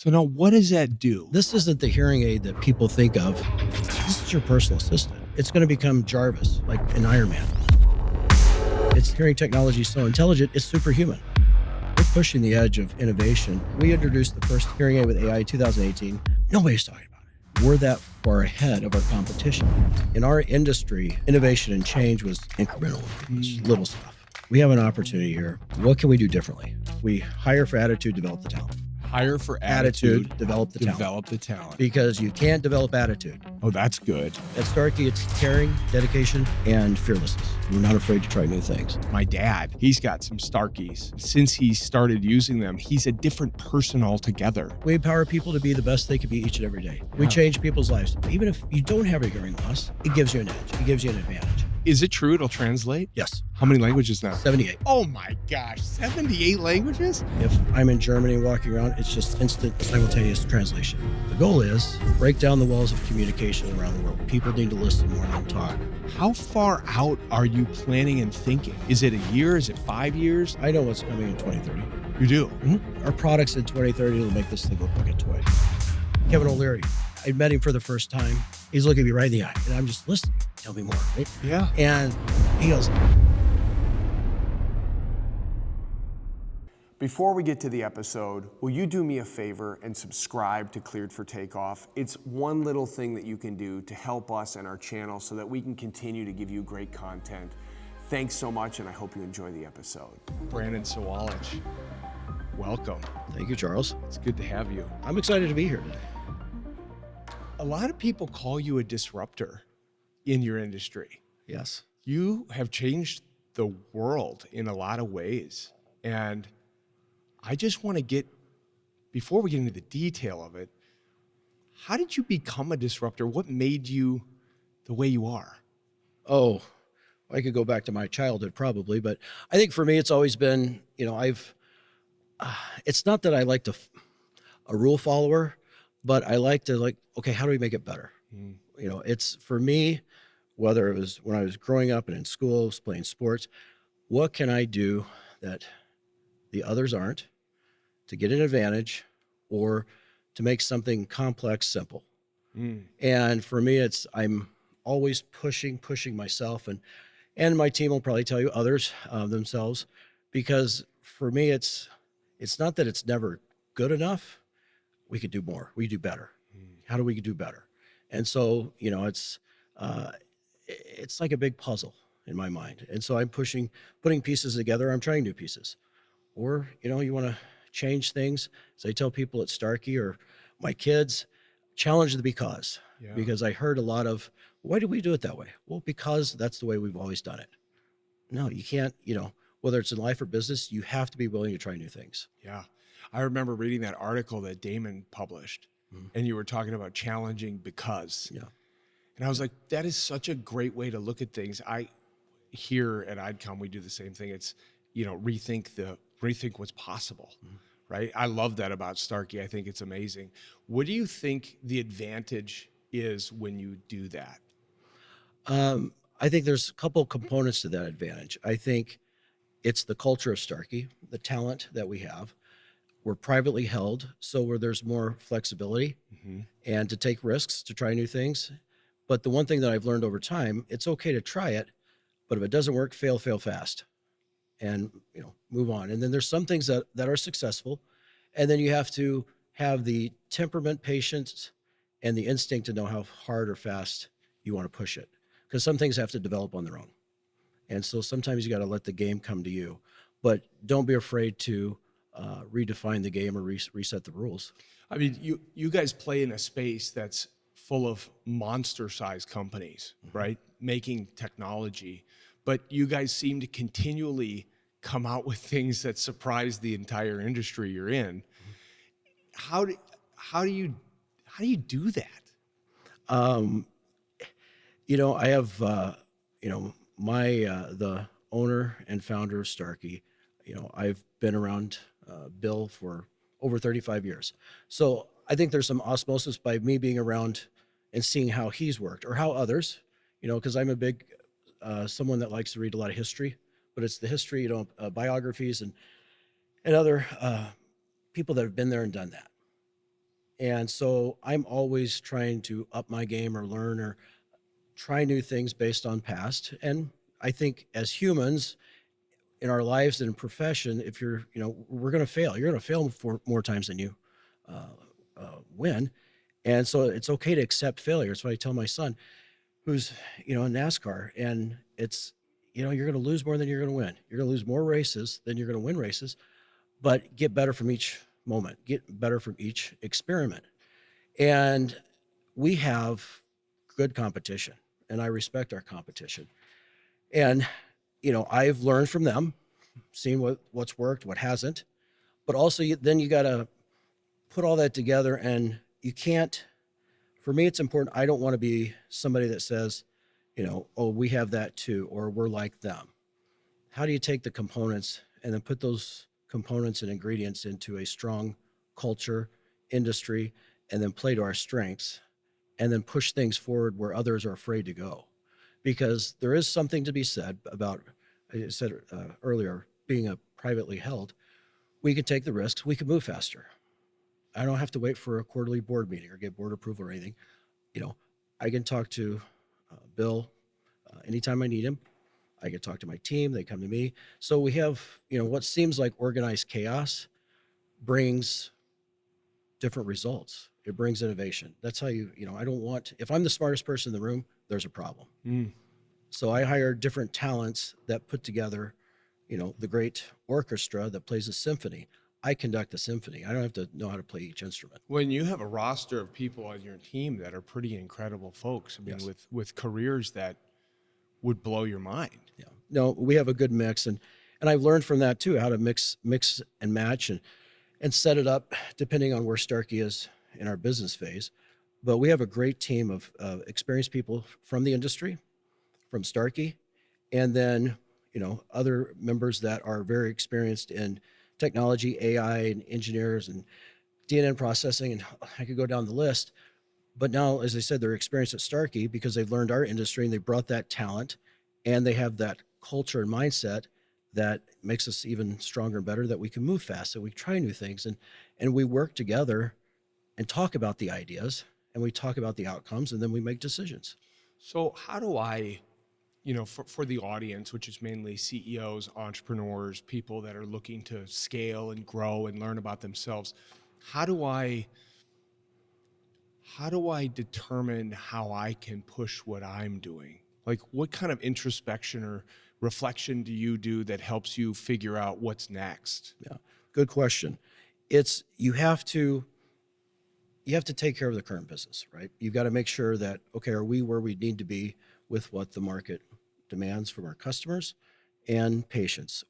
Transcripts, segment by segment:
So now what does that do? This isn't the hearing aid that people think of. This is your personal assistant. It's going to become Jarvis, like an Iron Man. Its hearing technology is so intelligent, it's superhuman. We're pushing the edge of innovation. We introduced the first hearing aid with AI in 2018. Nobody's talking about it. We're that far ahead of our competition. In our industry, innovation and change was incremental, little stuff. We have an opportunity here. What can we do differently? We hire for attitude, develop the talent. Hire for attitude, develop the talent. Because you can't develop attitude. Oh, that's good. At Starkey, it's caring, dedication, and fearlessness. We're not afraid to try new things. My dad, he's got some Starkeys. Since he started using them, he's a different person altogether. We empower people to be the best they can be each and every day. We change people's lives. Even if you don't have a hearing loss, it gives you an edge. It gives you an advantage. Is it true it'll translate? Yes. How many languages now? 78. Oh my gosh, 78 languages? If I'm in Germany walking around, it's just instant simultaneous translation. The goal is break down the walls of communication around the world. People need to listen more than talk. How far out are you planning and thinking? Is it a year? Is it 5 years? I know what's coming in 2030. You do? Our products in 2030 will make this thing look like a toy. Kevin O'Leary, I met him for the first time. He's looking me right in the eye, and I'm just listening. Tell me more, right? Yeah. And he goes, before we get to the episode, will you do me a favor and subscribe to Cleared for Takeoff? It's one little thing that you can do to help us and our channel so that we can continue to give you great content. Thanks so much, and I hope you enjoy the episode. Brandon Sawalich, welcome. Thank you, Charles. It's good to have you. I'm excited to be here today. A lot of people call you a disruptor in your industry. Yes. You have changed the world in a lot of ways. And I just want to get, before we get into the detail of it, how did you become a disruptor? What made you the way you are? Oh, I could go back to my childhood probably, but I think for me, it's always been, it's not that I like a rule follower, but I like to okay, how do we make it better? It's for me, whether it was when I was growing up and in school, playing sports, what can I do that the others aren't to get an advantage or to make something complex simple? And for me, I'm always pushing myself, and my team will probably tell you others themselves, because for me, it's not that it's never good enough. We could do more. We do better. How do we do better? And so, it's like a big puzzle in my mind. And so I'm putting pieces together. I'm trying new pieces. Or, you want to change things. So I tell people at Starkey or my kids, challenge the because. Yeah. Because I heard a lot of, why do we do it that way? Well, because that's the way we've always done it. No, you can't, whether it's in life or business, you have to be willing to try new things. Yeah. I remember reading that article that Damon published, and you were talking about challenging because. Yeah. And I was like, that is such a great way to look at things. Here at IDCOM, we do the same thing. It's, rethink what's possible, right? I love that about Starkey. I think it's amazing. What do you think the advantage is when you do that? I think there's a couple components to that advantage. I think it's the culture of Starkey, the talent that we have. We're privately held, so where there's more flexibility and to take risks, to try new things. But the one thing that I've learned over time, it's okay to try it, but if it doesn't work, fail fast, and move on. And then there's some things that are successful, and then you have to have the temperament, patience, and the instinct to know how hard or fast you want to push it, because some things have to develop on their own. And so sometimes you got to let the game come to you, but don't be afraid to redefine the game or reset the rules. I mean, you guys play in a space that's full of monster-sized companies, right? Making technology, but you guys seem to continually come out with things that surprise the entire industry you're in. How do you do that? I have the owner and founder of Starkey. I've been around Bill for over 35 years. So I think there's some osmosis by me being around and seeing how he's worked or how others, because I'm a big, someone that likes to read a lot of history, but it's the history, biographies and other people that have been there and done that. And so I'm always trying to up my game or learn or try new things based on past. And I think as humans in our lives and in profession, if you're, we're going to fail. You're going to fail more times than you uh, win. And so it's okay to accept failure. That's what I tell my son, who's, in NASCAR. And it's, you're going to lose more than you're going to win. You're going to lose more races than you're going to win races, but get better from each moment, get better from each experiment. And we have good competition, and I respect our competition. And, I've learned from them, seen what's worked, what hasn't. But also, then you got to put all that together, and you can't. For me, it's important. I don't want to be somebody that says, oh, we have that too, or we're like them. How do you take the components and then put those components and ingredients into a strong culture, industry, and then play to our strengths, and then push things forward where others are afraid to go? Because there is something to be said about, I said earlier, being a privately held. We can take the risks. We can move faster. I don't have to wait for a quarterly board meeting or get board approval or anything. You know, I can talk to Bill anytime I need him. I can talk to my team. They come to me. So we have, what seems like organized chaos brings different results. It brings innovation. That's how I don't want, if I'm the smartest person in the room, there's a problem. So I hire different talents that put together, the great orchestra that plays a symphony. I conduct the symphony. I don't have to know how to play each instrument. When you have a roster of people on your team that are pretty incredible folks, I mean, Yes. with careers that would blow your mind. Yeah. No, we have a good mix, and I've learned from that too, how to mix and match and set it up depending on where Starkey is in our business phase. But we have a great team of experienced people from the industry, from Starkey, and then other members that are very experienced in technology, AI, and engineers and DNA processing, and I could go down the list. But now, as I said, they're experienced at Starkey because they've learned our industry and they brought that talent, and they have that culture and mindset that makes us even stronger and better, that we can move fast, that we try new things, and we work together and talk about the ideas, and we talk about the outcomes, and then we make decisions. So how do I, for the audience, which is mainly CEOs, entrepreneurs, people that are looking to scale and grow and learn about themselves, how do I determine how I can push what I'm doing? Like, what kind of introspection or reflection do you do that helps you figure out what's next? Yeah, good question. It's you have to take care of the current business, right? You've got to make sure that, okay, are we where we need to be with what the market demands from our customers and patients?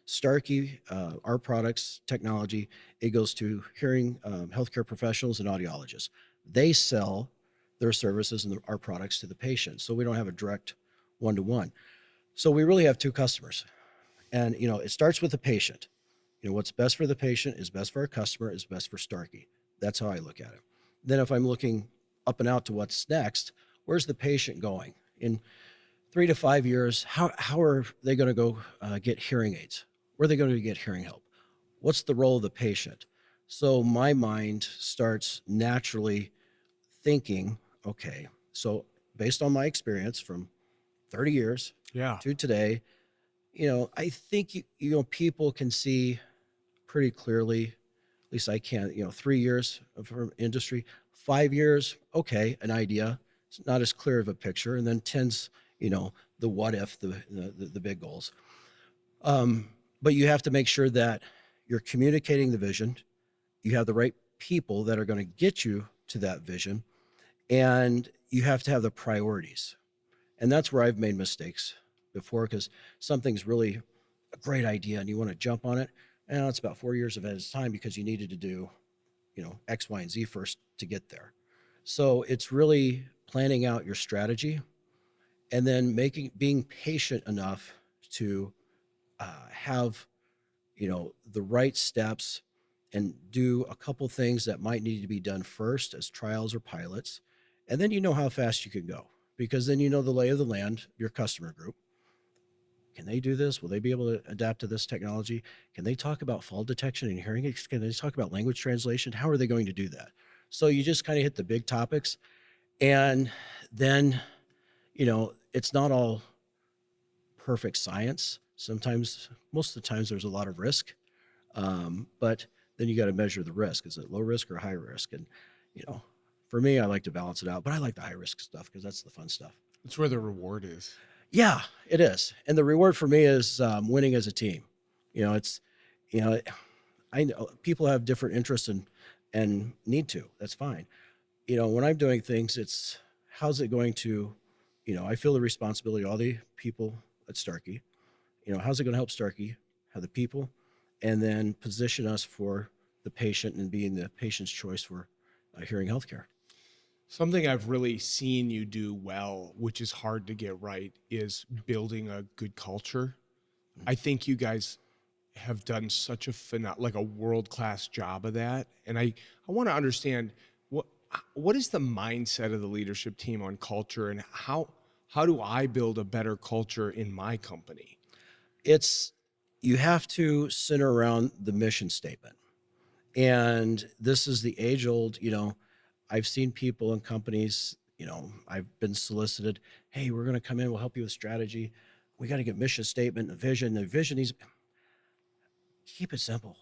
Starkey, our products, technology, it goes to hearing healthcare professionals and audiologists. They sell their services and our products to the patient. So we don't have a direct one-to-one. So we really have two customers. And, it starts with the patient. What's best for the patient is best for our customer, is best for Starkey. That's how I look at it. Then if I'm looking up and out to what's next, where's the patient going? In 3 to 5 years, how are they going to go get hearing aids? Where are they going to get hearing help? What's the role of the patient? So my mind starts naturally thinking, okay, so based on my experience from 30 years Yeah. to today, I think, people can see pretty clearly, at least I can, 3 years of industry, 5 years, okay, an idea. It's not as clear of a picture. And then 10's, the what if, the big goals. But you have to make sure that you're communicating the vision. You have the right people that are going to get you to that vision, and you have to have the priorities. And that's where I've made mistakes before, because something's really a great idea and you want to jump on it. And it's about 4 years of its time because you needed to do, X, Y, and Z first to get there. So it's really planning out your strategy, and then being patient enough to have, the right steps, and do a couple things that might need to be done first as trials or pilots. And then how how fast you can go, because then the lay of the land, your customer group. Can they do this? Will they be able to adapt to this technology? Can they talk about fall detection and hearing aids? Can they talk about language translation? How are they going to do that? So you just kind of hit the big topics. And then, it's not all perfect science. Sometimes, most of the times, there's a lot of risk. But then you got to measure the risk. Is it low risk or high risk? And, for me, I like to balance it out, but I like the high risk stuff because that's the fun stuff. That's where the reward is. Yeah, it is. And the reward for me is winning as a team. It's, you know, I know people have different interests and need to. That's fine. When I'm doing things, it's how's it going to, I feel the responsibility of all the people at Starkey. How's it going to help Starkey, how the people, and then position us for the patient and being the patient's choice for hearing healthcare. Something I've really seen you do well, which is hard to get right, is building a good culture. I think you guys have done such a world-class job of that. And I want to understand what is the mindset of the leadership team on culture, and how do I build a better culture in my company? You have to center around the mission statement. And this is the age old, I've seen people in companies, I've been solicited, hey, we're going to come in, we'll help you with strategy. We got to get mission statement, a vision. The vision is keep it simple.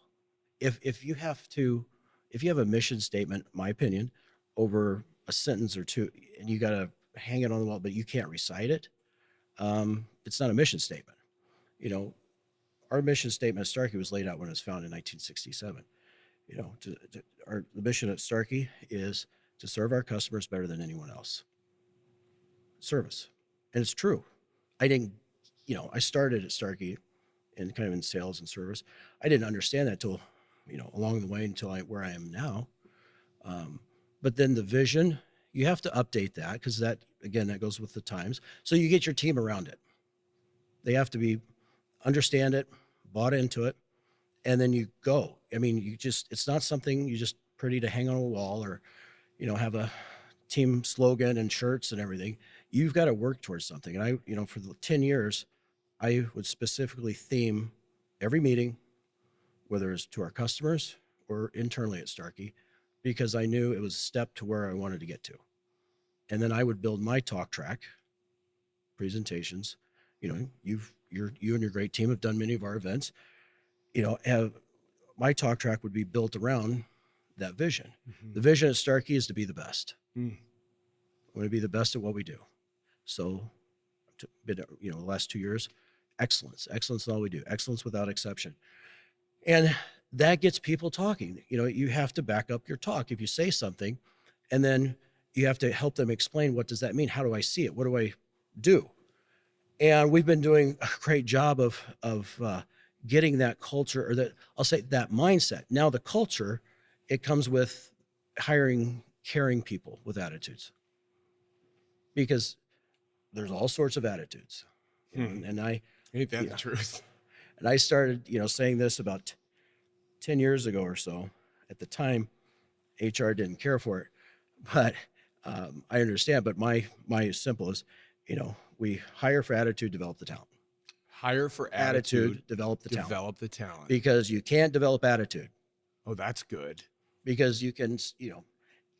If you have a mission statement, my opinion, over a sentence or two, and you got to hang it on the wall, but you can't recite it, it's not a mission statement. Our mission statement at Starkey was laid out when it was founded in 1967. The mission at Starkey is to serve our customers better than anyone else. Service. And it's true. I started at Starkey and kind of in sales and service. I didn't understand that till, along the way until where I am now. But then the vision, you have to update that because that goes with the times. So you get your team around it. They have to understand it, bought into it, and then you go. I mean, it's not something you just pretty to hang on a wall or, have a team slogan and shirts and everything. You've got to work towards something. And for the 10 years, I would specifically theme every meeting, whether it's to our customers or internally at Starkey, because I knew it was a step to where I wanted to get to. And then I would build my talk track presentations. You and your great team have done many of our events. My talk track would be built around that vision. Mm-hmm. The vision at Starkey is to be the best. I want to be the best at what we do. So, the last 2 years, excellence in all we do, excellence without exception. And that gets people talking. You have to back up your talk. If you say something, and then you have to help them explain, what does that mean? How do I see it? What do I do? And we've been doing a great job of getting that culture, or that mindset. Now the culture, it comes with hiring caring people with attitudes, because there's all sorts of attitudes. And Ain't that the truth? And I started, saying this about 10 years ago or so. At the time, HR didn't care for it, but I understand. But my simple is, we hire for attitude, develop the talent. Hire for attitude, develop the talent. Because you can't develop attitude. Oh, that's good. Because you can,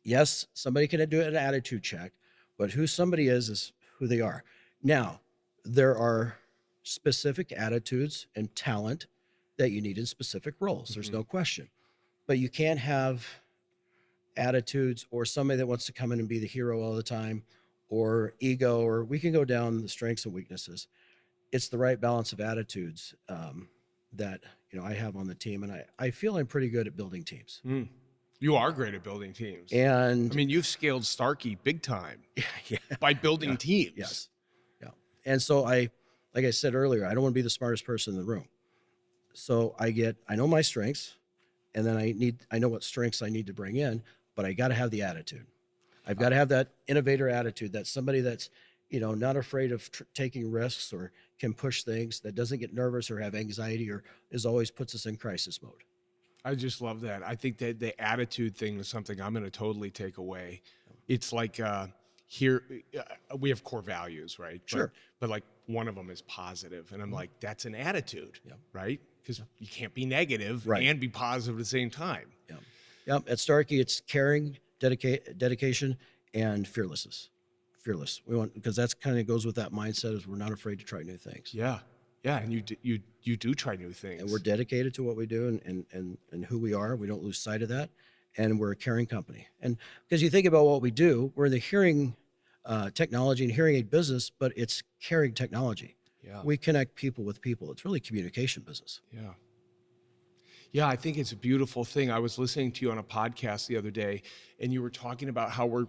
yes, somebody can do an attitude check, but who somebody is who they are. Now, there are specific attitudes and talent that you need in specific roles. There's no question. But you can't have attitudes or somebody that wants to come in and be the hero all the time, or ego, or we can go down the strengths and weaknesses. It's the right balance of attitudes that I have on the team, and I feel I'm pretty good at building teams. You are great at building teams. And you've scaled Starkey big time yeah, by building teams. Yes. Yeah. And so like I said earlier, I don't want to be the smartest person in the room. So I know my strengths, and then I know what strengths I need to bring in, but I got to have the attitude. I've got to have that innovator attitude. That's somebody that's, not afraid of taking risks, or can push things, that doesn't get nervous or have anxiety, or always puts us in crisis mode. I just love that. I think that the attitude thing is something I'm going to totally take away. It's like here we have core values, right? Sure. But like one of them is positive, and I'm like, that's an attitude, right? Because you can't be negative and be positive at the same time. Yeah. At Starkey, it's caring, dedication, and fearless. We want, because that's kind of goes with that mindset, is we're not afraid to try new things. Yeah. Yeah. And you do try new things. And we're dedicated to what we do and who we are. We don't lose sight of that. And we're a caring company. And because you think about what we do, we're in the hearing technology and hearing aid business, but it's caring technology. Yeah. We connect people with people. It's really communication business. Yeah. Yeah, I think it's a beautiful thing. I was listening to you on a podcast the other day, and you were talking about how we're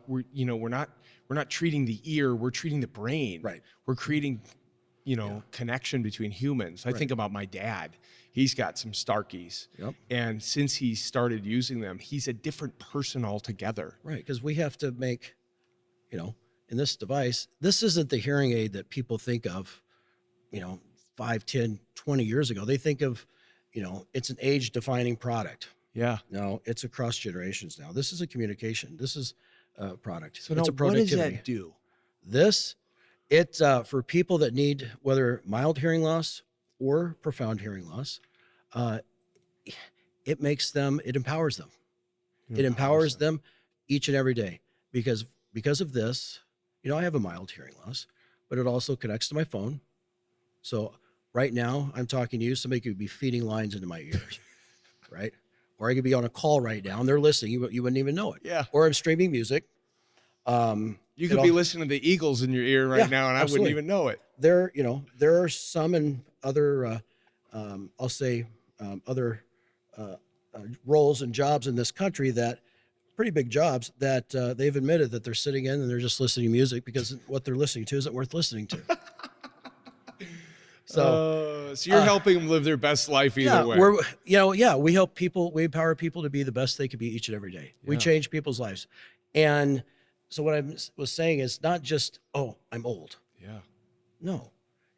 not treating the ear, we're treating the brain. Right. We're creating, connection between humans. I think about my dad. He's got some Starkeys. Yep. And since he started using them, he's a different person altogether. Right, because we have to make, in this device, this isn't the hearing aid that people think of, 5, 10, 20 years ago. They think of, it's an age-defining product. Yeah. No, it's across generations now. This is a communication. This is a product. So it's now a productivity. what does that do? This, it's for people that need whether mild hearing loss or profound hearing loss. It empowers them. It empowers them each and every day because of this. I have a mild hearing loss, but it also connects to my phone. So right now I'm talking to you. Somebody could be feeding lines into my ears, right? Or I could be on a call right now and they're listening. You wouldn't even know it. Yeah. Or I'm streaming music. You could be listening to the Eagles in your ear right now, and I wouldn't even know it. There are some in other, I'll say, other roles and jobs in this country that pretty big jobs that they've admitted that they're sitting in and they're just listening to music because what they're listening to isn't worth listening to. So you're helping them live their best life either way. We help people, we empower people to be the best they could be each and every day. We change people's lives. And so what I was saying is not just, I'm old. Yeah. No,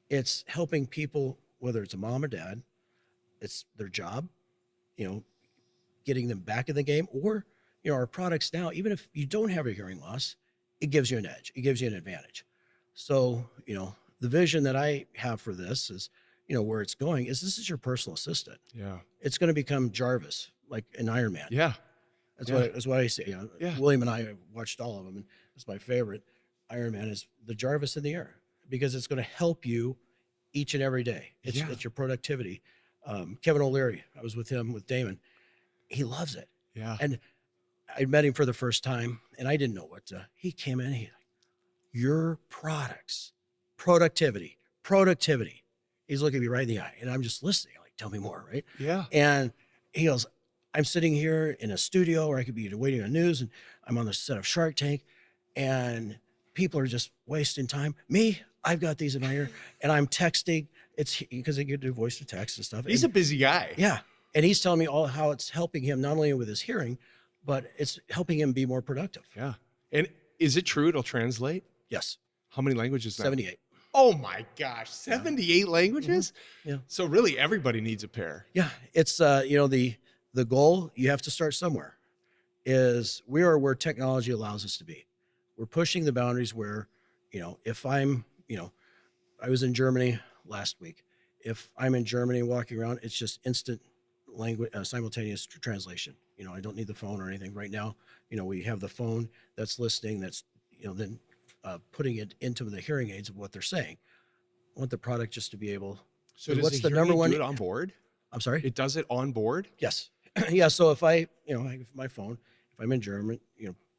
it's helping people, whether it's a mom or dad, it's their job, getting them back in the game, or, our products now, even if you don't have a hearing loss, it gives you an edge. It gives you an advantage. So, the vision that I have for this is, where it's going is this is your personal assistant. Yeah. It's going to become Jarvis, like an Iron Man. Yeah. That's what I say. William and I have watched all of them, and it's my favorite. Iron Man is the Jarvis in the air because it's going to help you each and every day. It's your productivity. Kevin O'Leary, I was with him with Damon. He loves it. Yeah. And I met him for the first time, and I didn't know what he came in. He's like, your products, productivity. He's looking me right in the eye, and I'm just listening. Like, tell me more, right? Yeah. And he goes, I'm sitting here in a studio where I could be waiting on news, and I'm on the set of Shark Tank, and people are just wasting time. Me, I've got these in my ear, and I'm texting. It's because they get to do voice to text and stuff. He's a busy guy. Yeah. And he's telling me all how it's helping him, not only with his hearing, but it's helping him be more productive. Yeah. And is it true it'll translate? Yes. How many languages now? 78. Oh my gosh. 78 languages? Mm-hmm. Yeah. So really everybody needs a pair. Yeah. It's, the goal, you have to start somewhere, is we are where technology allows us to be. We're pushing the boundaries where, if I'm, I was in Germany last week. If I'm in Germany walking around, it's just instant language, simultaneous translation. I don't need the phone or anything right now. We have the phone that's listening, that's, then putting it into the hearing aids of what they're saying. I want the product just to be able. So does what's the the number one? do it on board? I'm sorry. It does it on board? Yes. Yeah. So if I have my phone, if I'm in German,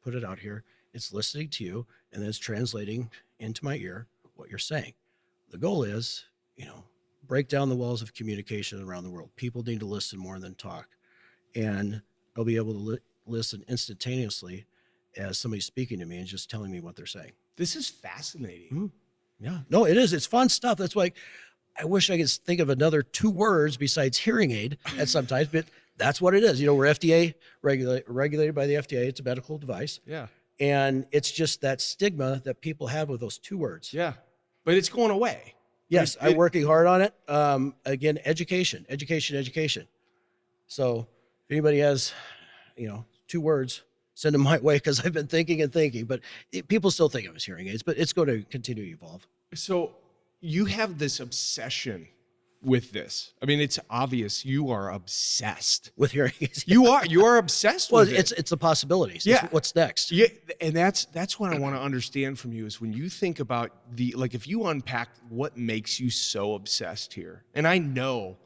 put it out here, it's listening to you and then it's translating into my ear what you're saying. The goal is, break down the walls of communication around the world. People need to listen more than talk, and they'll be able to listen instantaneously as somebody's speaking to me and just telling me what they're saying. This is fascinating. Mm-hmm. Yeah. No, it is. It's fun stuff. That's why I wish I could think of another 2 words besides hearing aid at sometimes, but that's what it is. We're FDA regulated by the FDA. It's a medical device. Yeah. And it's just that stigma that people have with those 2 words. Yeah. But it's going away. Yes, I'm working hard on it. Again, education. So if anybody has, 2 words, send them my way, because I've been thinking. But people still think of it as hearing aids, but it's going to continue to evolve. So you have this obsession with this? I mean, it's obvious you are obsessed. with hearing aids. You are obsessed Well, with it. it's the possibilities. Yeah. It's what's next. Yeah, and that's what I want to understand from you is when you think about if you unpack what makes you so obsessed here. And I know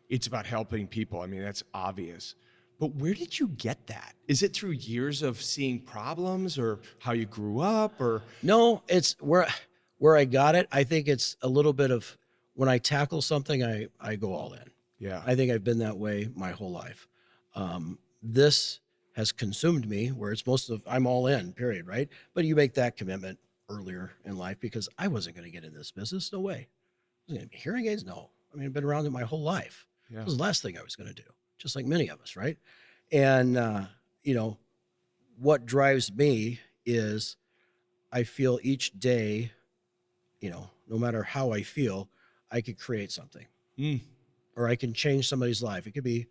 it's about helping people. I mean, that's obvious. But where did you get that? Is it through years of seeing problems or how you grew up or No, it's where I got it. I think it's a little bit of when I tackle something, I go all in. yeah. I think I've been that way my whole life. This has consumed me where it's I'm all in, period, right? But you make that commitment earlier in life because I wasn't going to get into this business. No way. I was going to be hearing aids? No. I mean, I've been around it my whole life. Yeah. It was the last thing I was going to do, just like many of us, right? And, what drives me is I feel each day, no matter how I feel, I could create something or I can change somebody's life. It could be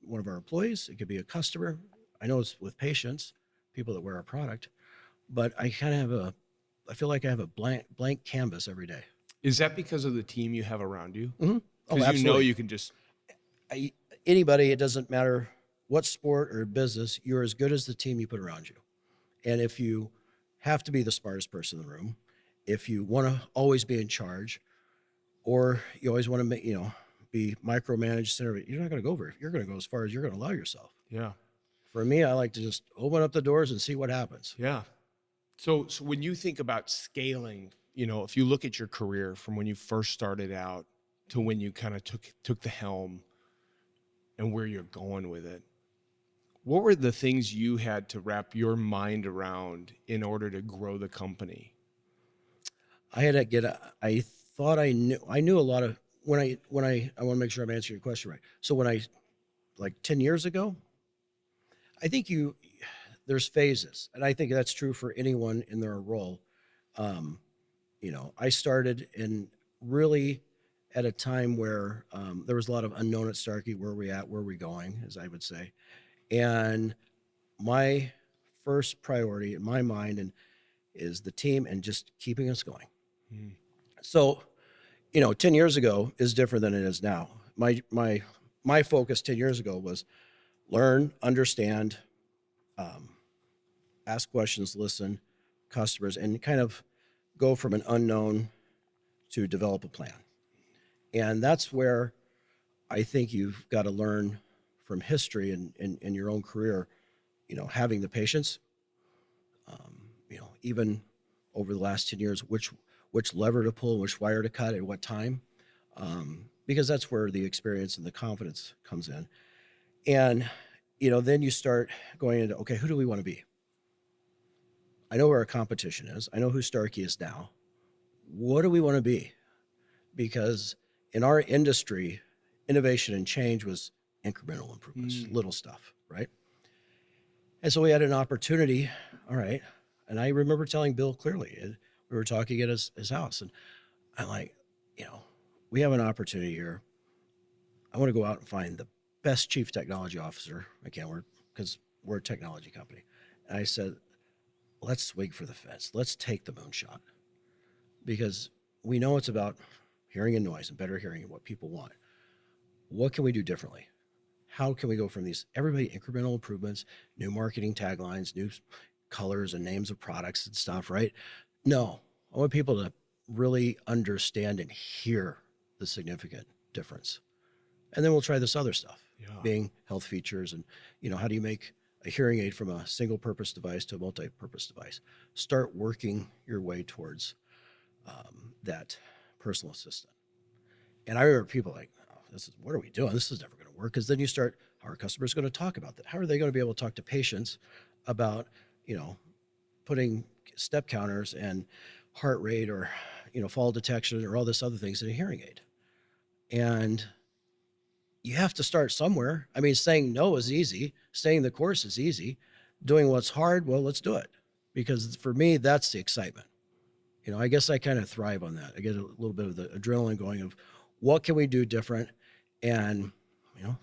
one of our employees. It could be a customer. I know it's with patients, people that wear our product, but I feel like I have a blank canvas every day. Is that because of the team you have around you? Mm-hmm. Oh, Because absolutely. you can just Anybody, it doesn't matter what sport or business, you're as good as the team you put around you. And if you have to be the smartest person in the room, if you want to always be in charge, or you always want to be micromanaged, you're not going to go over. You're going to go as far as you're going to allow yourself. yeah. For me, I like to just open up the doors and see what happens. Yeah. So when you think about scaling, if you look at your career from when you first started out to when you kind of took the helm and where you're going with it, what were the things you had to wrap your mind around in order to grow the company? I had to I thought I knew a lot of I want to make sure I'm answering your question right. So like 10 years ago, I think there's phases, and I think that's true for anyone in their role. I started in really at a time where there was a lot of unknown at Starkey. Where are we at? Where are we going? As I would say, and my first priority in my mind is the team and just keeping us going. Mm. So, 10 years ago is different than it is now. My focus 10 years ago was learn, understand, ask questions, listen, customers, and kind of go from an unknown to develop a plan. And that's where I think you've got to learn from history and in your own career, having the patience, even over the last 10 years, which lever to pull, which wire to cut at what time, because that's where the experience and the confidence comes in. And, then you start going into, okay, who do we want to be? I know where our competition is. I know who Starkey is now. What do we want to be? Because in our industry, innovation and change was incremental improvements, little stuff, right? And so we had an opportunity, all right. And I remember telling Bill clearly, we were talking at his house, and I'm like, we have an opportunity here. I want to go out and find the best chief technology officer I can, because we're a technology company. And I said, let's swing for the fence. Let's take the moonshot, because we know it's about hearing and noise and better hearing and what people want. What can we do differently? How can we go from these incremental improvements, new marketing taglines, new colors and names of products and stuff, right? No, I want people to really understand and hear the significant difference. And then we'll try this other stuff, being health features and, how do you make a hearing aid from a single purpose device to a multi-purpose device? Start working your way towards that personal assistant. And I remember people like, what are we doing? This is never going to work. Because then you start, how are customers going to talk about that? How are they going to be able to talk to patients about, putting step counters and heart rate or, fall detection or all this other things in a hearing aid? And you have to start somewhere. I mean, saying no is easy. Staying the course is easy. Doing what's hard, well, let's do it. Because for me, that's the excitement. I guess I kind of thrive on that. I get a little bit of the adrenaline going of what can we do different? And,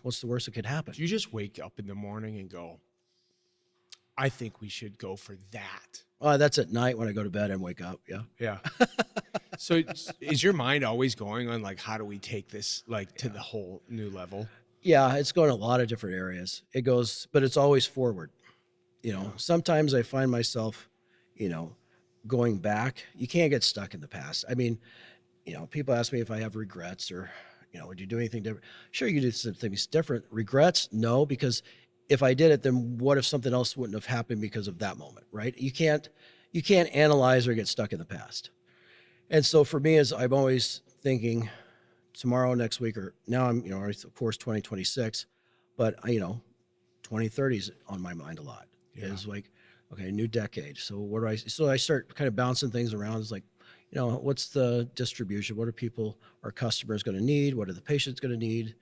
what's the worst that could happen? Do you just wake up in the morning and go, I think we should go for that? That's at night when I go to bed and wake up. Yeah. Yeah. So is your mind always going on like, how do we take this like to the whole new level? Yeah, it's going a lot of different areas. It goes, but it's always forward. Sometimes I find myself, you know, going back. You can't get stuck in the past. I mean, people ask me if I have regrets or, would you do anything different? Sure, you could do some things different. Regrets? No, because if I did it, then what if something else wouldn't have happened because of that moment, right? You can't analyze or get stuck in the past. And so for me, as I'm always thinking tomorrow, next week, or now I'm, of course, 2026, but 2030 is on my mind a lot. Yeah. It's like, okay, new decade. So so I start kind of bouncing things around. It's like, what's the distribution? What are our customers going to need? What are the patients going to need?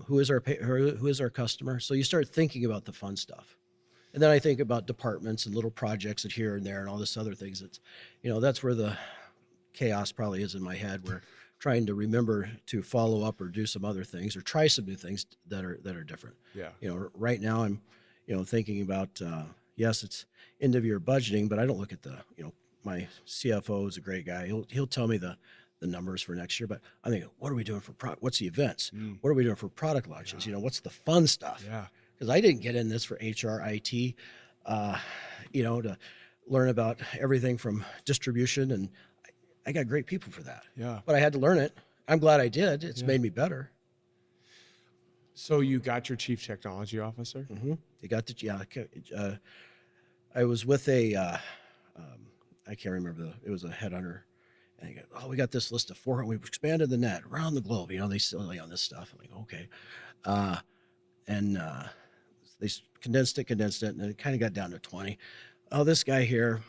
Who is our customer? So you start thinking about the fun stuff. And then I think about departments and little projects and here and there and all this other things. That's where the chaos probably is in my head, where trying to remember to follow up or do some other things or try some new things that are different. Yeah. Right now I'm, thinking about, yes, it's end of year budgeting, but I don't look at my CFO is a great guy. He'll tell me the numbers for next year, but I think, what are we doing for what's the events? What are we doing for product launches? What's the fun stuff? Yeah. Because I didn't get in this for HR, IT, to learn about everything from distribution, and I got great people for that. Yeah. But I had to learn it. I'm glad I did. It's made me better. So you got your chief technology officer? Mm-hmm. I was with I can't remember it was a headhunter. And he goes, we got this list of 400. We've expanded the net around the globe. They sell on this stuff. I'm like, okay. They condensed it, and it kind of got down to 20. Oh, this guy here,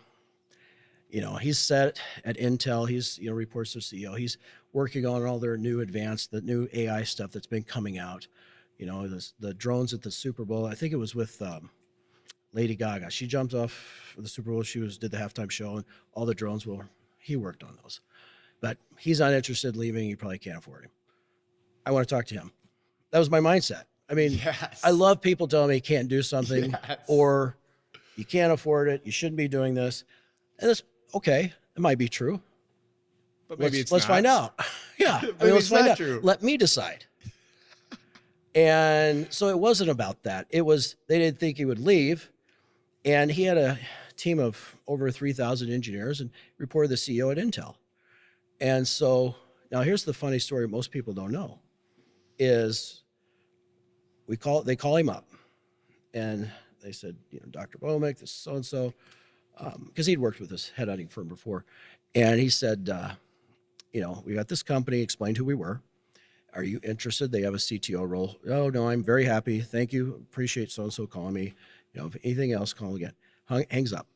he's set at Intel. He's, reports to CEO. He's working on all their new the new AI stuff that's been coming out. The drones at the Super Bowl. I think it was with Lady Gaga. She jumped off the Super Bowl. She did the halftime show, and all the drones. Well, he worked on those, but he's not interested in leaving. You probably can't afford him. I want to talk to him. That was my mindset. I mean, Yes. I love people telling me you can't do something Yes. or you can't afford it. You shouldn't be doing this. And it's okay. It might be true. But maybe Let's find out. Yeah. Let's find out. True. Let me decide. And so it wasn't about that. It was, they didn't think he would leave. And he had a team of over 3,000 engineers and reported the CEO at Intel. And so now here's the funny story most people don't know is they call him up and they said, Dr. Bomick, this is so-and-so, because he'd worked with this headhunting firm before. And he said, we got this company, explained who we were. Are you interested? They have a CTO role. Oh, no, I'm very happy. Thank you. Appreciate so-and-so calling me. If anything else, call again. Hangs up.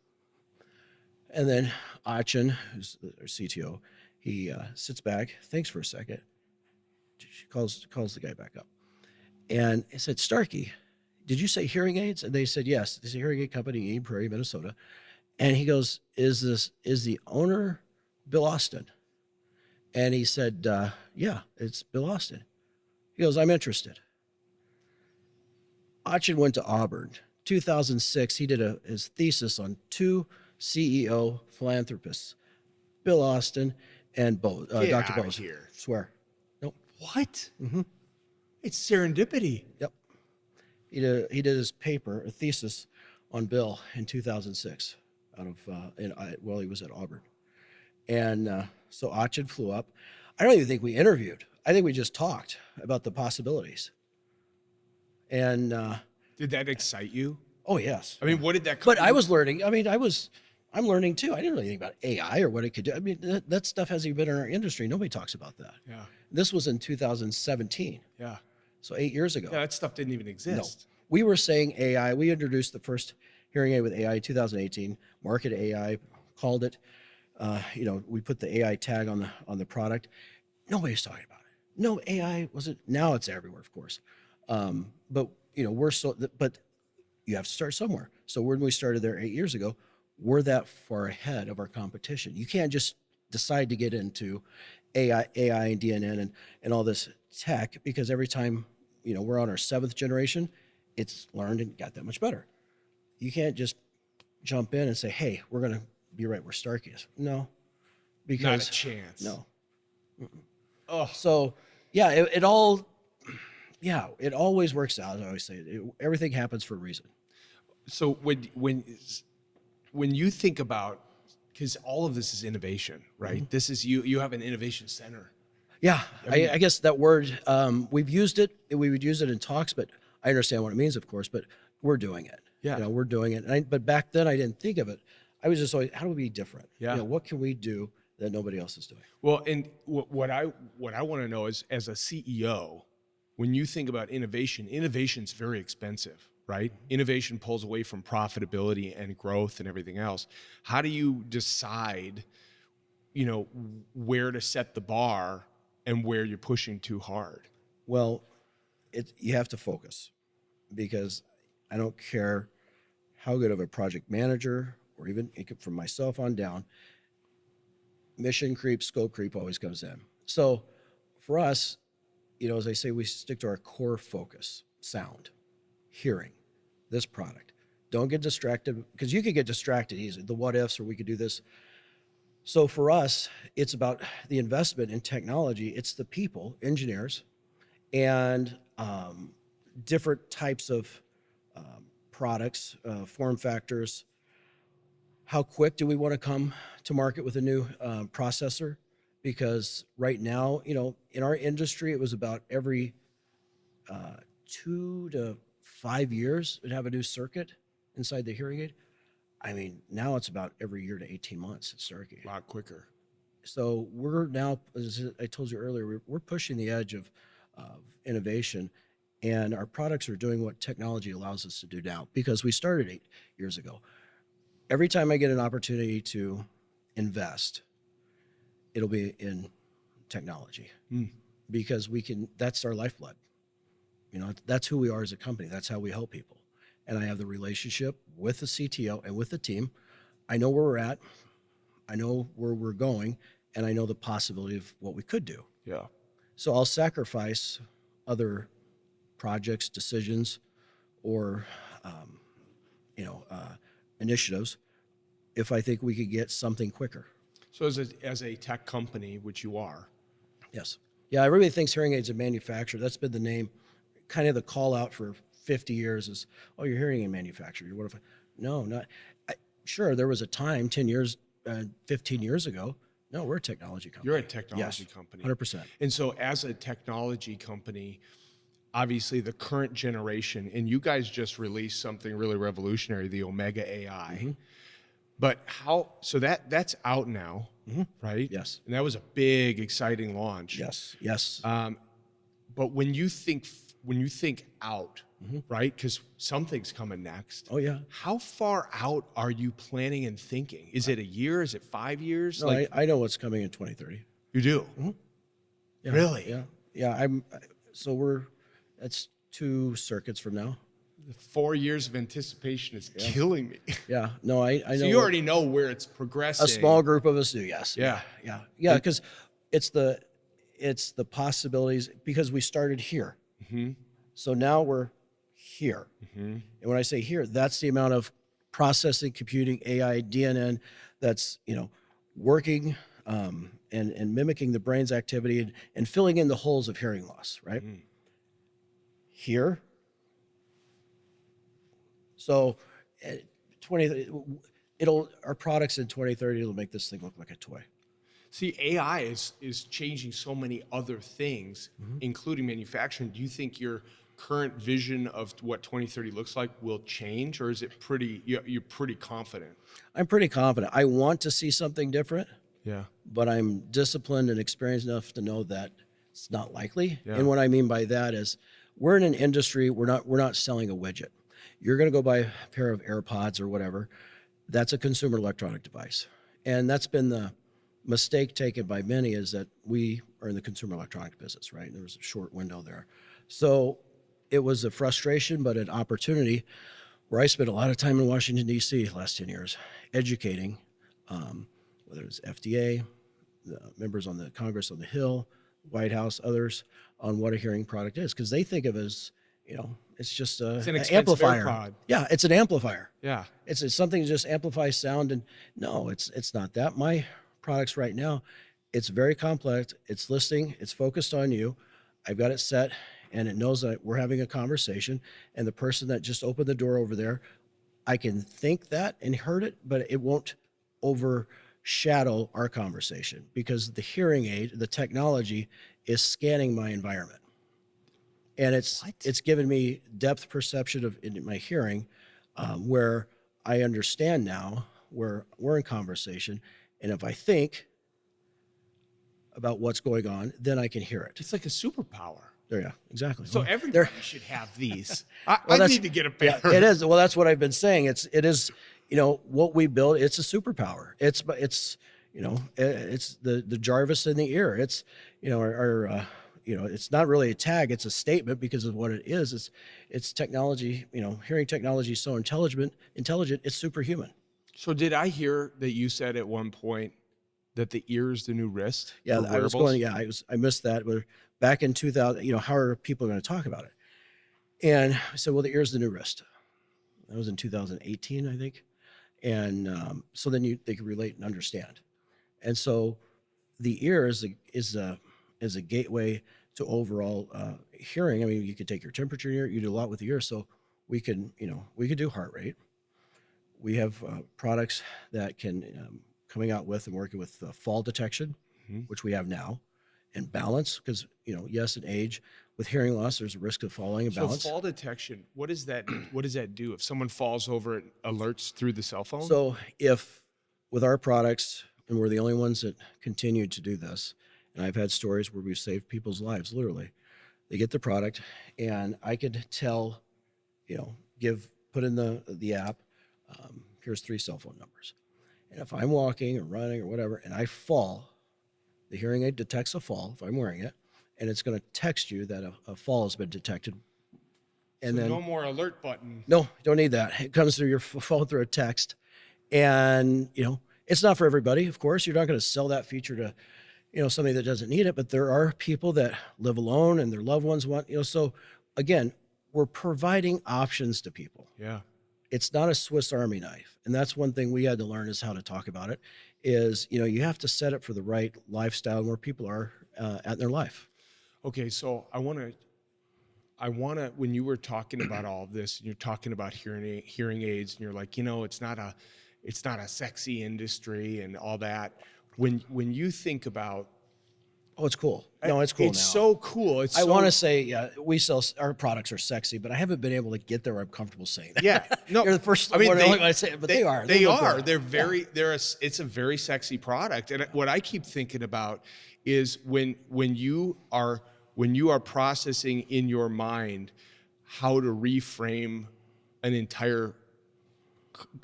And then Achin, who's our CTO, he sits back, thinks for a second. She calls the guy back up. And he said, Starkey, did you say hearing aids? And they said, yes. This is a hearing aid company in Eden Prairie, Minnesota. And he goes, is the owner Bill Austin? And he said, yeah, it's Bill Austin. He goes, I'm interested. Achin went to Auburn. 2006, he did his thesis on two CEO philanthropists, Bill Austin and Dr. Bose. Here. Swear. Nope. What? Mm-hmm. It's serendipity. Yep. He did his paper, a thesis on Bill in 2006 while he was at Auburn. And so Achin flew up. I don't even think we interviewed. I think we just talked about the possibilities. And did that excite you? Oh, yes. I mean, what did that? But I was learning. I mean, I'm learning too. I didn't know anything about AI or what it could do. I mean, that stuff hasn't even been in our industry. Nobody talks about that. Yeah. This was in 2017. Yeah. So 8 years ago. Yeah, that stuff didn't even exist. No. We were saying AI. We introduced the first hearing aid with AI in 2018. Market AI, called it. We put the AI tag on the product. Nobody's talking about it. No, AI wasn't. Now it's everywhere, of course. But but you have to start somewhere. So when we started there 8 years ago, we're that far ahead of our competition. You can't just decide to get into AI and DNN and all this tech because every time, we're on our 7th generation, it's learned and got that much better. You can't just jump in and say, hey, we're going to be right where Starkey is. No, because Not a chance. no. Oh, So yeah, it all, yeah, it always works out. I always say everything happens for a reason. so when you think about, because all of this is innovation, right? This is you have an innovation center. Yeah, mean- I guess that word, we've used it. We would use it in talks, but I understand what it means, of course. But we're doing it. Yeah. You know, we're doing it. But back then, I didn't think of it. I was just always, how do we be different? Yeah. You know, what can we do that nobody else is doing? Well, and what I want to know is, as a CEO, when you think about innovation, innovation's very expensive, right? Innovation pulls away from profitability and growth and everything else. How do you decide, you know, where to set the bar and where you're pushing too hard? Well, you have to focus, because I don't care how good of a project manager, or even from myself on down, mission creep, scope creep always comes in. So for us, you know, as I say, we stick to our core focus: sound, hearing, this product. Don't get distracted, because you could get distracted easily. The what ifs, or we could do this. So for us, it's about the investment in technology. It's the people, engineers, and different types of products, form factors. How quick do we want to come to market with a new processor? Because right now, you know, in our industry, it was about every 2 to 5 years it'd have a new circuit inside the hearing aid. I mean, now it's about every year to 18 months at Starkey. A lot quicker. So we're now, as I told you earlier, we're pushing the edge of innovation, and our products are doing what technology allows us to do now, because we started 8 years ago. Every time I get an opportunity to invest, it'll be in technology, because that's our lifeblood. You know, that's who we are as a company. That's how we help people. And I have the relationship with the CTO and with the team. I know where we're at. I know where we're going, and I know the possibility of what we could do. Yeah. So I'll sacrifice other projects, decisions, or initiatives if I think we could get something quicker. So as a tech company, which you are, Yes. Yeah, everybody thinks hearing aids are manufactured. That's been the name, kind of the call out for 50 years is, oh, you're hearing aid manufacturer. What if no, not. Sure, there was a time 10 years, 15 years ago. No, we're a technology company. you're a technology company. 100%. And so as a technology company, obviously the current generation, and you guys just released something really revolutionary, the Omega AI. But so that's out now, right? Yes. And that was a big, exciting launch. Yes. But when you think out, right? Because something's coming next. Oh, yeah. How far out are you planning and thinking? Is it a year? Is it 5 years? No, I know what's coming in 2030. You do? Yeah, Really? Yeah. That's 2 circuits from now. 4 years of anticipation is killing me. Yeah. No, I know. So you already know where it's progressing. A small group of us do. Yes. Yeah. Yeah. Because it's the possibilities, because we started here. So now we're here. And when I say here, that's the amount of processing, computing, AI, DNN that's, you know, working and mimicking the brain's activity and filling in the holes of hearing loss, right? Here. So our products in 2030, it'll make this thing look like a toy. See, AI is changing so many other things, including manufacturing. Do you think your current vision of what 2030 looks like will change, or is it you're pretty confident? I'm pretty confident. I want to see something different. Yeah. But I'm disciplined and experienced enough to know that it's not likely. Yeah. And what I mean by that is, we're in an industry, we're not selling a widget. You're going to go buy a pair of AirPods or whatever. That's a consumer electronic device. And that's been the mistake taken by many, is that we are in the consumer electronic business, right? There was a short window there. So it was a frustration, but an opportunity, where I spent a lot of time in Washington, D.C. the last 10 years, educating, whether it's FDA, the members on the Congress on the Hill, White House, others, on what a hearing product is. Because they think of it as, you know, it's just It's an an expensive amplifier. AirPod. Yeah, it's an amplifier. Yeah. It's something to just amplify sound. And no, it's not that. My products right now, it's very complex. It's listening. It's focused on you. I've got it set, and it knows that we're having a conversation, and the person that just opened the door over there, I can think that and heard it, but it won't overshadow our conversation because the hearing aid, the technology, is scanning my environment. And it's given me depth perception of in my hearing, where I understand now where we're in conversation, and if I think about what's going on, then I can hear it. It's like a superpower. There, yeah, exactly. So Well, everybody should have these. I that's- need to get a pair. Yeah, it is. Well, that's what I've been saying. It is, what we build. It's a superpower. It's the Jarvis in the ear. It's, it's not really a tag. It's a statement because of what it is. It's technology. Hearing technology is so intelligent. It's superhuman. So did I hear that you said at one point that the ear is the new wrist? Yeah, for I was wearables? going. I missed that. We're back in 2000. How are people going to talk about it? And I said, well, the ear is the new wrist. That was in 2018, I think. And so then they can relate and understand. And so the ear is a gateway to overall hearing. I mean, you could take your temperature in your ear. You do a lot with the ear. So we could do heart rate. We have products that can coming out with and working with fall detection, which we have now, and balance, because yes, in age with hearing loss, there's a risk of falling and balance. So fall detection, what does that do? If someone falls over, it alerts through the cell phone? So if with our products, and we're the only ones that continue to do this, and I've had stories where we've saved people's lives, literally. They get the product, and I could tell, put in the app, here's 3 cell phone numbers. And if I'm walking or running or whatever, and I fall, the hearing aid detects a fall if I'm wearing it, and it's going to text you that a fall has been detected. And so then no more alert button. no, you don't need that. It comes through your phone through a text. And, it's not for everybody, of course. You're not going to sell that feature to, somebody that doesn't need it, but there are people that live alone and their loved ones want, so again, we're providing options to people. Yeah. It's not a Swiss Army knife. And that's one thing we had to learn is how to talk about it is, you have to set it for the right lifestyle where people are at their life. Okay. So I want to, when you were talking about all of this, and you're talking about hearing aids, and you're like, it's not a sexy industry and all that. When you think about, oh, it's cool. No, it's cool. It's now. so cool. I want to say, yeah, our products are sexy, but I haven't been able to get there where I'm comfortable saying that. Yeah, no, you're the first. I mean, one I say it, but they are. They are. They're very. It's a very sexy product, and what I keep thinking about is when you are processing in your mind how to reframe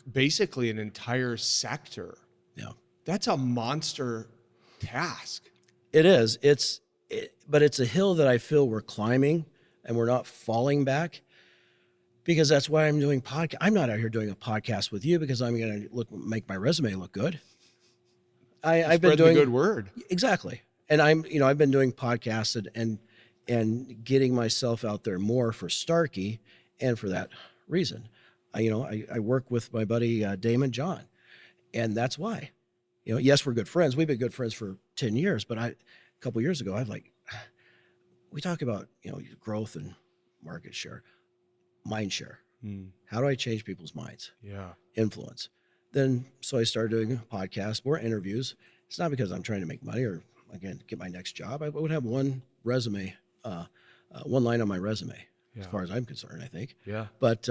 basically an entire sector. Yeah, that's a monster task. It is. But it's a hill that I feel we're climbing, and we're not falling back, because that's why I'm doing podcast. I'm not out here doing a podcast with you because I'm going to make my resume look good. I've been doing the good word. Exactly. And I've been doing podcasts and getting myself out there more for Starkey, and for that reason, I work with my buddy Damon John, and that's why. Yes, we're good friends. We've been good friends for 10 years, but a couple of years ago, we talk about, growth and market share, mind share. How do I change people's minds? Yeah. Influence. So I started doing a podcast, more interviews. It's not because I'm trying to make money or, again, get my next job. I would have one resume, one line on my resume, as far as I'm concerned, I think. Yeah. But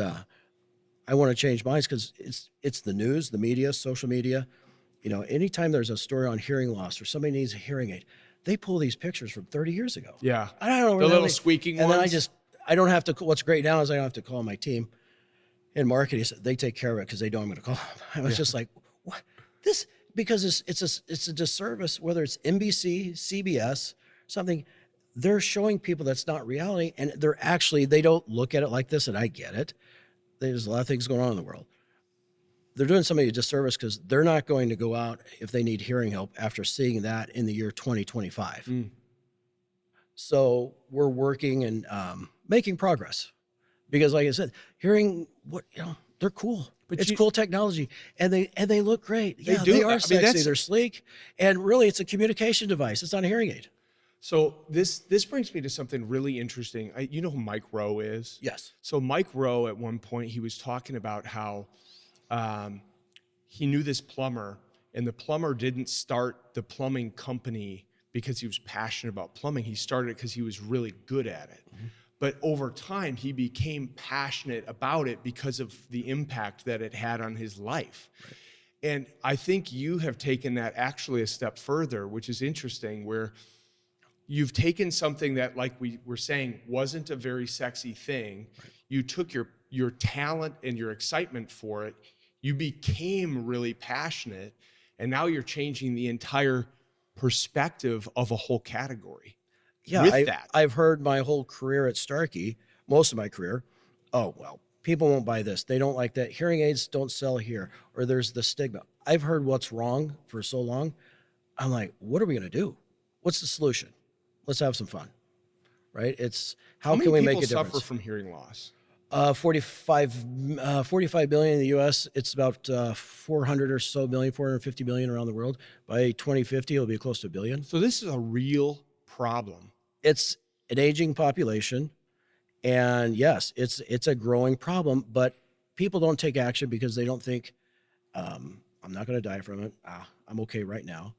I want to change minds because it's the news, the media, social media. Anytime there's a story on hearing loss or somebody needs a hearing aid, they pull these pictures from 30 years ago. Yeah. I don't know. The little squeaking ones. And then I don't have to, what's great now is I don't have to call my team in marketing. They take care of it because they know I'm going to call them. I was just like, what? Because it's a disservice, whether it's NBC, CBS, something, they're showing people that's not reality. And they don't look at it like this. And I get it. There's a lot of things going on in the world. They're doing somebody a disservice because they're not going to go out if they need hearing help after seeing that in the year 2025. So we're working and making progress because, like I said, hearing They're cool. But It's cool technology, and they look great. Yeah, do. they I are mean, sexy. They're sleek, and really, it's a communication device. It's not a hearing aid. So this brings me to something really interesting. You know who Mike Rowe is? Yes. So Mike Rowe, at one point, he was talking about how he knew this plumber, and the plumber didn't start the plumbing company because he was passionate about plumbing. He started it because he was really good at it. But over time, he became passionate about it because of the impact that it had on his life. Right. And I think you have taken that actually a step further, which is interesting, where you've taken something that, like we were saying, wasn't a very sexy thing. Right. You took your talent and your excitement for it. You became really passionate, and now you're changing the entire perspective of a whole category. Yeah, I've heard my whole career at Starkey, most of my career, oh, well, people won't buy this. They don't like that. Hearing aids don't sell here, or there's the stigma. I've heard what's wrong for so long. I'm like, what are we going to do? What's the solution? Let's have some fun, right? It's how can we make a difference? How many people suffer from hearing loss? 45 billion in the U.S. It's about 400 or so million, 450 million around the world. By 2050, it'll be close to a billion. So this is a real problem. It's an aging population, and yes, it's a growing problem. But people don't take action because they don't think, I'm not going to die from it. I'm okay right now.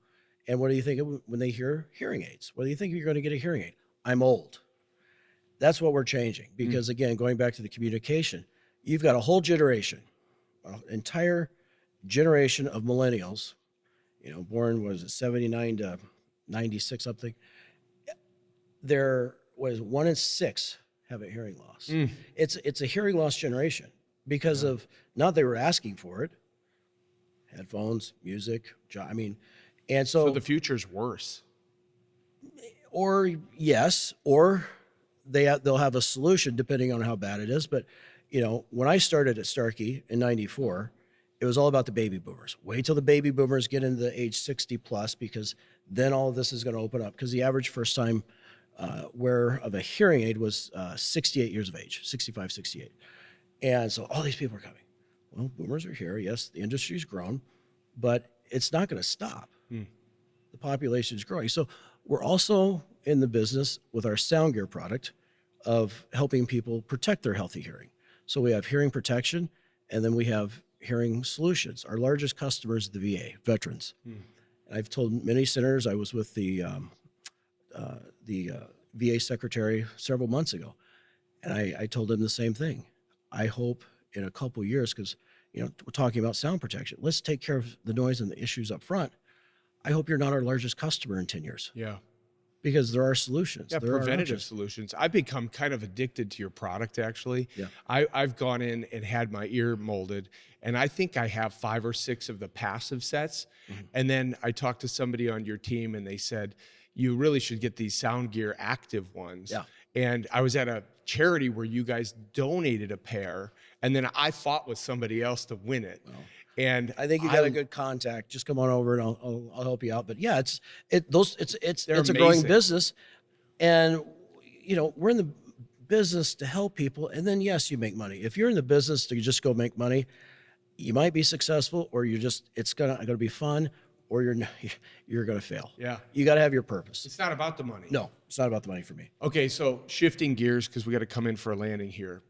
And what do you think when they hear hearing aids? What do you think you're going to get a hearing aid? I'm old. That's what we're changing because, again, going back to the communication, you've got a whole generation, an entire generation of millennials, born, was it 79 to 96 something? There was 1 in 6 have a hearing loss. It's a hearing loss generation because of, not they were asking for it, headphones, music, and so the future's worse. Or yes, or they'll have a solution depending on how bad it is. But when I started at Starkey in '94, it was all about the baby boomers. Wait till the baby boomers get into the age 60 plus, because then all of this is going to open up. Because the average first time wearer of a hearing aid was 68 years of age, 65, 68. And so all these people are coming. Well, boomers are here. Yes, the industry's grown, but it's not going to stop. The population is growing. So we're also in the business with our sound gear product of helping people protect their healthy hearing. So we have hearing protection, and then we have hearing solutions. Our largest customer is the VA, veterans. And I've told many senators, I was with the VA secretary several months ago, and I told him the same thing. I hope in a couple of years, because we're talking about sound protection, let's take care of the noise and the issues up front. I hope you're not our largest customer in 10 years. Yeah. Because there are solutions. Yeah, there preventative solutions. I've become kind of addicted to your product, actually. Yeah. I've gone in and had my ear molded, and I think I have 5 or 6 of the passive sets. And then I talked to somebody on your team, and they said, you really should get these sound gear active ones. Yeah. And I was at a charity where you guys donated a pair, and then I fought with somebody else to win it. Wow. And I think you got a good contact. Just come on over and I'll help you out. But yeah, it's a growing business, and we're in the business to help people. And then yes, you make money. If you're in the business to just go make money, you might be successful, or it's gonna be fun, or you're gonna fail. Yeah, you got to have your purpose. It's not about the money. No, it's not about the money for me. Okay, so shifting gears, because we got to come in for a landing here.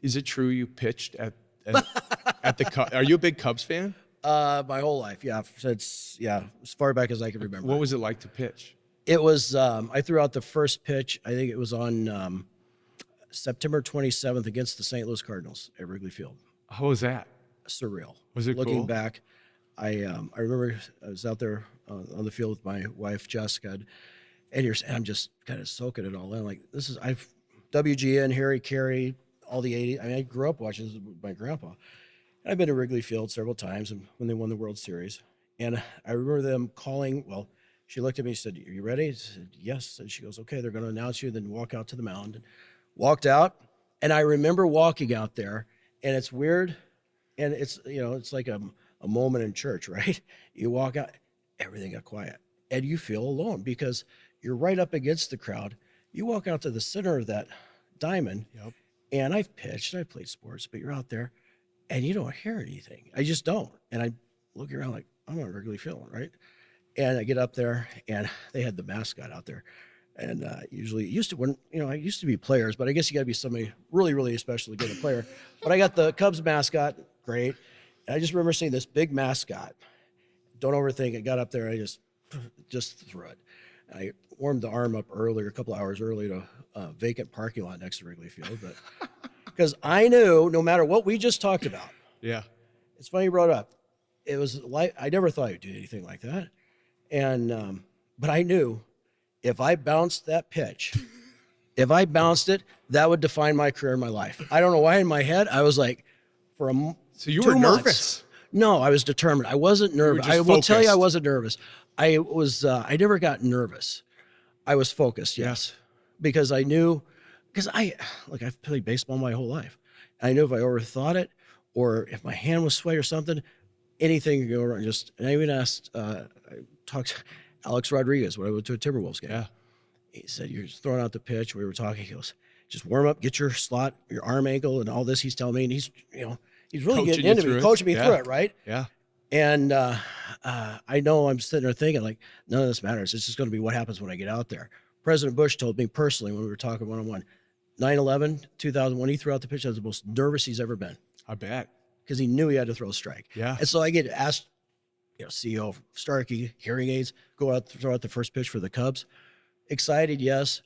Is it true you pitched at the Cubs? Are you a big Cubs fan? My whole life, yeah. Since as far back as I can remember. What was it like to pitch? It was. I threw out the first pitch. I think it was on September 27th against the St. Louis Cardinals at Wrigley Field. How was that? Surreal. Was it looking cool? back? I remember I was out there on the field with my wife Jessica, and I'm just kind of soaking it all in. Like, this is WGN, Harry Carey, all the 80s. I mean, I grew up watching this with my grandpa. And I've been to Wrigley Field several times, and when they won the World Series. And I remember them calling. Well, she looked at me and said, "Are you ready?" I said, "Yes." And she goes, "Okay, they're going to announce you." Then walk out to the mound. And walked out, and I remember walking out there, and it's weird, and it's it's like a moment in church, right? You walk out, everything got quiet, and you feel alone because you're right up against the crowd. You walk out to the center of that diamond, and I've pitched, I've played sports, but you're out there, and you don't hear anything. I just don't. And I look around like, I'm not really feeling right. And I get up there, and they had the mascot out there. And usually, it used to, when, I used to be players, but I guess you got to be somebody really, really special to get a player. But I got the Cubs mascot, great. And I just remember seeing this big mascot. Don't overthink it. Got up there, I just threw it. I warmed the arm up earlier, a couple hours early, to a vacant parking lot next to Wrigley Field, but because I knew no matter what we just talked about, Yeah. it's funny you brought it up. It was like I never thought I'd do anything like that, and but I knew if I bounced that pitch, if I bounced it, that would define my career and my life. I don't know why in my head I was like, for So you 2 were months, nervous. No, I was determined. I wasn't nervous. just I will tell you, I focused. wasn't nervous. I was. I never got nervous. I was focused. Yes, because I knew. Because I've played baseball my whole life. I knew if I overthought it, or if my hand was sweaty or something, anything could go wrong. And I even asked. I talked to Alex Rodriguez when I went to a Timberwolves game. Yeah. He said, "You're just throwing out the pitch." We were talking. He goes, "Just warm up, get your slot, your arm angle, and all this." He's telling me, and he's really Coaching getting you into through me, it. coaching me Yeah. through it, right? Yeah. And I know I'm sitting there thinking, like, none of this matters. It's just going to be what happens when I get out there. President Bush told me personally when we were talking one-on-one, 9/11, 2001, he threw out the pitch. I was the most nervous he's ever been I bet. because he knew he had to throw a strike. Yeah. And so I get asked, CEO of Starkey Hearing Aids, go out, throw out the first pitch for the Cubs. Excited, yes.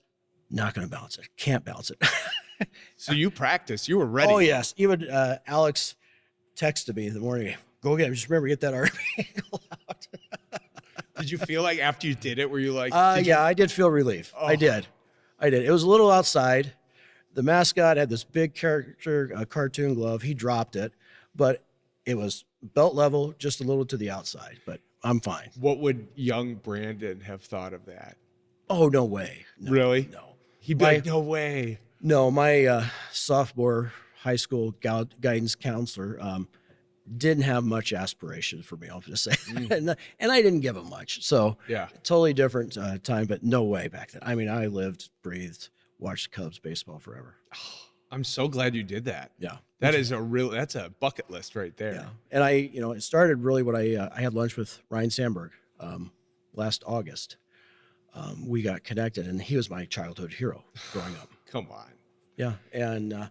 Not going to bounce it. Can't bounce it. So you practiced. You were ready. Oh, yes. Even Alex texted me in the morning, go get it. Just remember, get that arm angle out. Did you feel like after you did it, were you like, Yeah, I did feel relief. I did. It was a little outside. The mascot had this big character cartoon glove. He dropped it, but it was belt level, just a little to the outside. But I'm fine. what would young Brandon have thought of that? Oh, no way. No, Really? No. He'd be like, no way. No, my sophomore high school guidance counselor didn't have much aspiration for me, I'll just say. And I didn't give him much. So Yeah. totally different time, but no way back then. I mean, I lived, breathed, watched Cubs baseball forever. I'm so glad you did that. Yeah. That's a bucket list right there. Yeah. And it started really when I had lunch with Ryan Sandberg last August. We got connected, and he was my childhood hero growing up. Come on. Yeah. And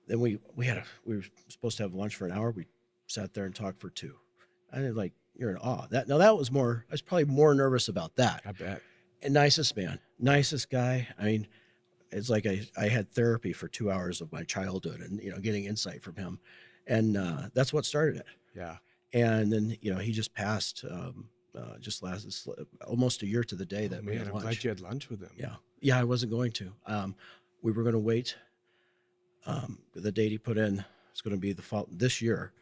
then we were supposed to have lunch for an hour. We sat there and talked for 2. I was like, you're in awe. I was probably more nervous about that. I bet. And nicest man, nicest guy. I mean, it's like I had therapy for 2 hours of my childhood and, getting insight from him. And that's what started it. Yeah. And then, he just passed just almost a year to the day that we Man, had I'm lunch. glad you had lunch with him. Yeah. Yeah, I wasn't going to. We were going to wait. The date he put in was going to be this year.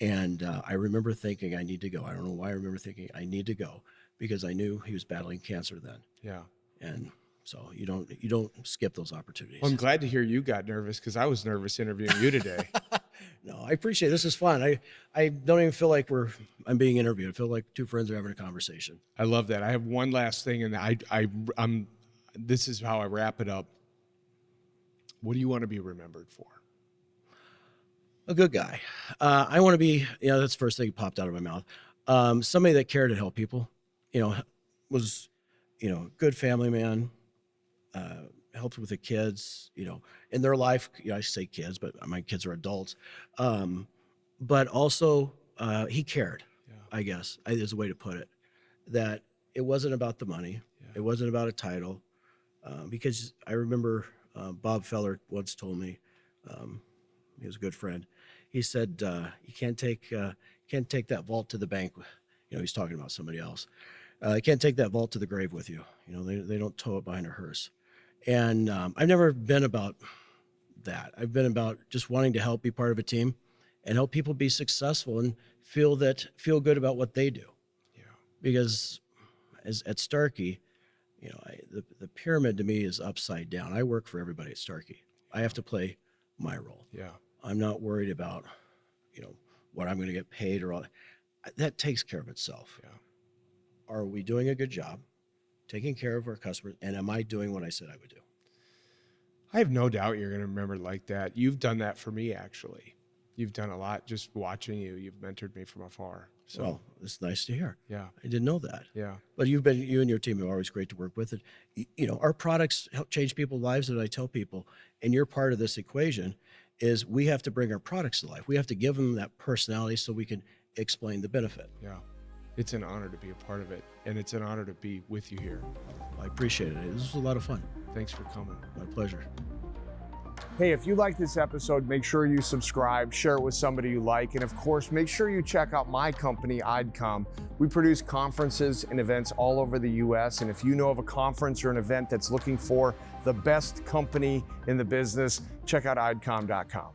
And I remember thinking I need to go. I don't know why I remember thinking I need to go because I knew he was battling cancer then. Yeah. And so you don't skip those opportunities. Well, I'm glad to hear you got nervous because I was nervous interviewing you today. No, I appreciate it. This is fun. I don't even feel like I'm being interviewed. I feel like 2 friends are having a conversation. I love that. I have one last thing, and I'm this is how I wrap it up. What do you want to be remembered for? A good guy. I want to be, that's the first thing that popped out of my mouth. Somebody that cared to help people, was, good family man, helped with the kids, in their life. I say kids, but my kids are adults. But also, he cared, I guess, is a way to put it, that it wasn't about the money. It wasn't about a title. Because I remember Bob Feller once told me, he was a good friend. He said, "You can't take that vault to the bank." He's talking about somebody else. You can't take that vault to the grave with you. They don't tow it behind a hearse. And I've never been about that. I've been about just wanting to help be part of a team and help people be successful and feel good about what they do. Yeah. Because at Starkey, the pyramid to me is upside down. I work for everybody at Starkey. I have to play my role. Yeah. I'm not worried about, what I'm going to get paid or all that takes care of itself. Yeah. Are we doing a good job taking care of our customers? And am I doing what I said I would do? I have no doubt you're going to remember like that. You've done that for me, actually. You've done a lot. Just watching you, you've mentored me from afar. So Well, it's nice to hear. yeah, I didn't know that. yeah, But you and your team are always great to work with. And, you know, our products help change people's lives. And I tell people, and you're part of this equation, is we have to bring our products to life. We have to give them that personality so we can explain the benefit. yeah. It's an honor to be a part of it, and it's an honor to be with you here. I appreciate it. This was a lot of fun. Thanks for coming. My pleasure. Hey, if you like this episode, make sure you subscribe, share it with somebody you like, and of course, make sure you check out my company, Eide. We produce conferences and events all over the US, and if you know of a conference or an event that's looking for the best company in the business, check out eidecom.com.